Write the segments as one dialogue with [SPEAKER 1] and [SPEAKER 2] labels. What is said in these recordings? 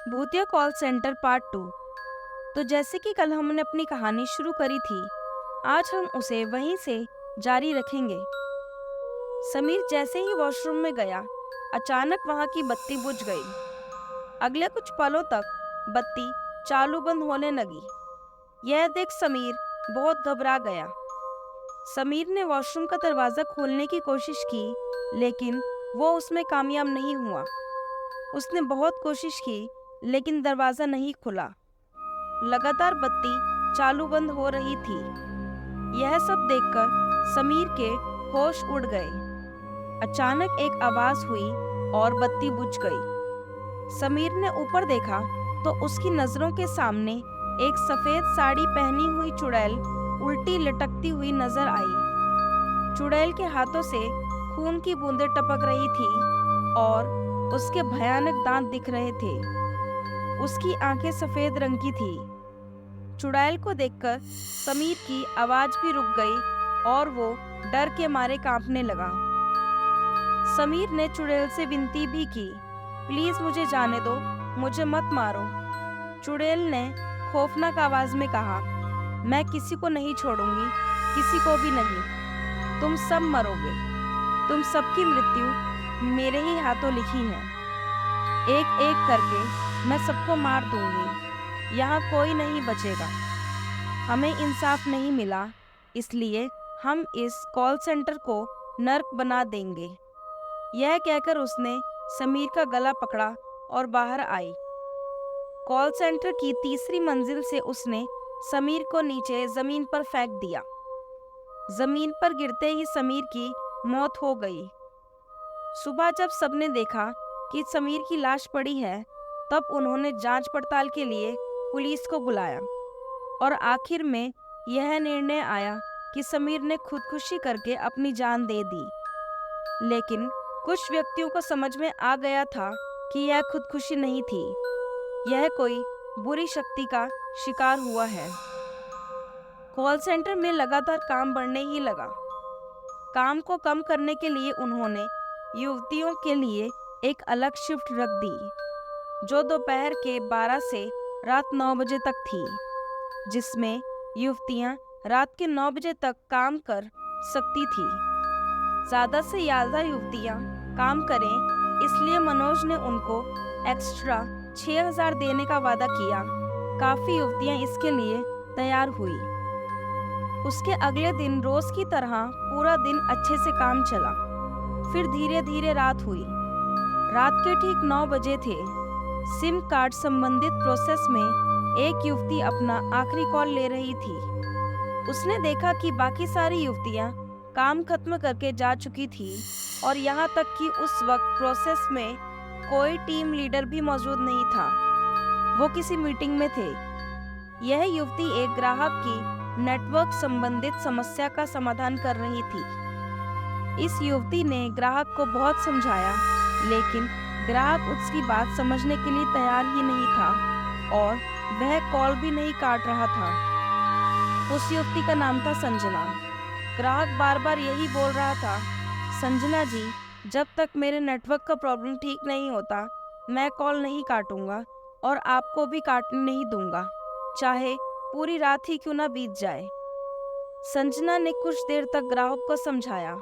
[SPEAKER 1] भूतिया call centre part 2। तो जैसे कि कल हमने अपनी कहानी शुरू करी थी, आज हम उसे वहीं से जारी रखेंगे। समीर जैसे ही वॉशरूम में गया, अचानक वहां की बत्ती बुझ गई। अगले कुछ पलों तक बत्ती चालू बंद होने लगी। यह देख समीर बहुत घबरा गया। समीर ने वॉशरूम का दरवाज़ा खोलने की कोशिश की, लेकिन वो उसमें कामयाब नहीं हुआ। उसने बहुत कोशिश की, लेकिन दरवाज़ा नहीं खुला। लगातार बत्ती चालू बंद हो रही थी। यह सब देखकर समीर के होश उड़ गए। अचानक एक आवाज़ हुई और बत्ती बुझ गई। समीर ने ऊपर देखा तो उसकी नज़रों के सामने एक सफ़ेद साड़ी पहनी हुई चुड़ैल उल्टी लटकती हुई नजर आई। चुड़ैल के हाथों से खून की बूंदें टपक रही थी और उसके भयानक दांत दिख रहे थे। उसकी आंखें सफेद रंग की थी। चुड़ैल को देखकर समीर की आवाज भी रुक गई और वो डर के मारे कांपने लगा। समीर ने चुड़ैल से विनती भी की, प्लीज मुझे जाने दो, मुझे मत मारो। चुड़ैल ने खौफनाक आवाज में कहा, मैं किसी को नहीं छोड़ूंगी, किसी को भी नहीं। तुम सब मरोगे। तुम सबकी मृत्यु मेरे ही हाथों लिखी है। एक एक करके मैं सबको मार दूंगी। यहाँ कोई नहीं बचेगा। हमें इंसाफ नहीं मिला, इसलिए हम इस कॉल सेंटर को नर्क बना देंगे। यह कहकर उसने समीर का गला पकड़ा और बाहर आई। कॉल सेंटर की तीसरी मंजिल से उसने समीर को नीचे जमीन पर फेंक दिया। जमीन पर गिरते ही समीर की मौत हो गई। सुबह जब सबने देखा कि समीर की लाश पड़ी है, तब उन्होंने जांच पड़ताल के लिए पुलिस को बुलाया और आखिर में यह निर्णय आया कि समीर ने खुदकुशी करके अपनी जान दे दी। लेकिन कुछ व्यक्तियों को समझ में आ गया था कि यह खुदकुशी नहीं थी, यह कोई बुरी शक्ति का शिकार हुआ है। कॉल सेंटर में लगातार काम बढ़ने ही लगा। काम को कम करने के लिए उन्होंने युवतियों के लिए एक अलग शिफ्ट रख दी, जो दोपहर के 12 से रात 9 बजे तक थी, जिसमें युवतियां रात के 9 बजे तक काम कर सकती थी। ज़्यादा से ज़्यादा युवतियां काम करें, इसलिए मनोज ने उनको एक्स्ट्रा 6,000 देने का वादा किया। काफ़ी युवतियां इसके लिए तैयार हुई। उसके अगले दिन रोज की तरह पूरा दिन अच्छे से काम चला। फिर धीरे धीरे रात हुई। रात के ठीक 9 बजे थे। सिम कार्ड संबंधित प्रोसेस में एक युवती अपना आखिरी कॉल ले रही थी। उसने देखा कि बाकी सारी युवतियां काम खत्म करके जा चुकी थी और यहाँ तक कि उस वक्त प्रोसेस में कोई टीम लीडर भी मौजूद नहीं था। वो किसी मीटिंग में थे। यह युवती एक ग्राहक की नेटवर्क संबंधित समस्या का समाधान कर रही थी। इस युवती ने ग्राहक को बहुत समझाया, लेकिन ग्राहक उसकी बात समझने के लिए तैयार ही नहीं था और वह कॉल भी नहीं काट रहा था। उस युवती का नाम था संजना। ग्राहक बार बार यही बोल रहा था, संजना जी, जब तक मेरे नेटवर्क का प्रॉब्लम ठीक नहीं होता, मैं कॉल नहीं काटूंगा और आपको भी काटने नहीं दूंगा, चाहे पूरी रात ही क्यों ना बीत जाए। संजना ने कुछ देर तक ग्राहक को समझाया।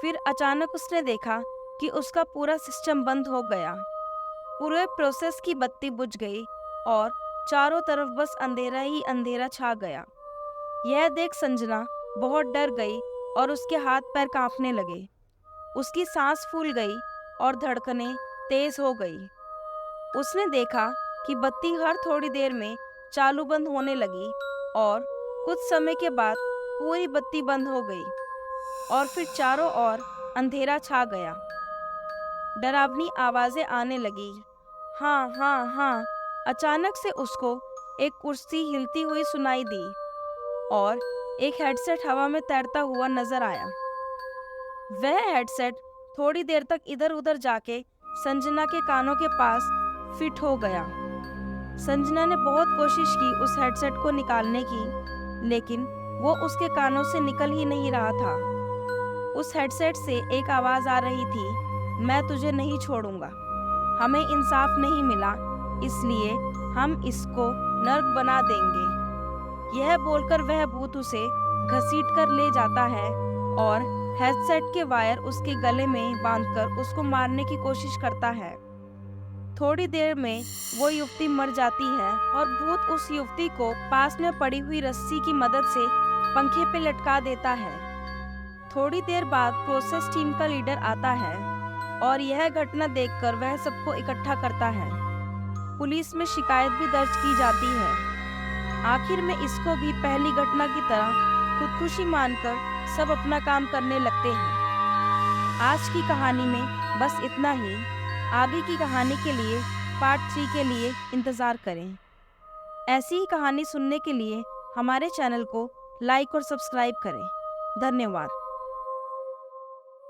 [SPEAKER 1] फिर अचानक उसने देखा कि उसका पूरा सिस्टम बंद हो गया। पूरे प्रोसेस की बत्ती बुझ गई और चारों तरफ बस अंधेरा ही अंधेरा छा गया। यह देख संजना बहुत डर गई और उसके हाथ पैर कांपने लगे। उसकी सांस फूल गई और धड़कनें तेज हो गई। उसने देखा कि बत्ती हर थोड़ी देर में चालू बंद होने लगी और कुछ समय के बाद पूरी बत्ती बंद हो गई और फिर चारों ओर अंधेरा छा गया। डरावनी आवाजें आने लगी, हाँ हाँ हाँ। अचानक से उसको एक कुर्सी हिलती हुई सुनाई दी और एक हेडसेट हवा में तैरता हुआ नजर आया। वह हेडसेट थोड़ी देर तक इधर उधर जाके संजना के कानों के पास फिट हो गया। संजना ने बहुत कोशिश की उस हेडसेट को निकालने की, लेकिन वो उसके कानों से निकल ही नहीं रहा था। उस हेडसेट से एक आवाज़ आ रही थी, मैं तुझे नहीं छोड़ूंगा। हमें इंसाफ नहीं मिला, इसलिए हम इसको नर्क बना देंगे। यह बोलकर वह भूत उसे घसीट कर ले जाता है और हेडसेट के वायर उसके गले में बांधकर उसको मारने की कोशिश करता है। थोड़ी देर में वो युवती मर जाती है और भूत उस युवती को पास में पड़ी हुई रस्सी की मदद से पंखे पे लटका देता है। थोड़ी देर बाद प्रोसेस टीम का लीडर आता है और यह घटना देखकर वह सबको इकट्ठा करता है। पुलिस में शिकायत भी दर्ज की जाती है। आखिर में इसको भी पहली घटना की तरह खुदकुशी मानकर सब अपना काम करने लगते हैं। आज की कहानी में बस इतना ही। आगे की कहानी के लिए पार्ट 3 के लिए इंतज़ार करें। ऐसी ही कहानी सुनने के लिए हमारे चैनल को लाइक और सब्सक्राइब करें। धन्यवाद।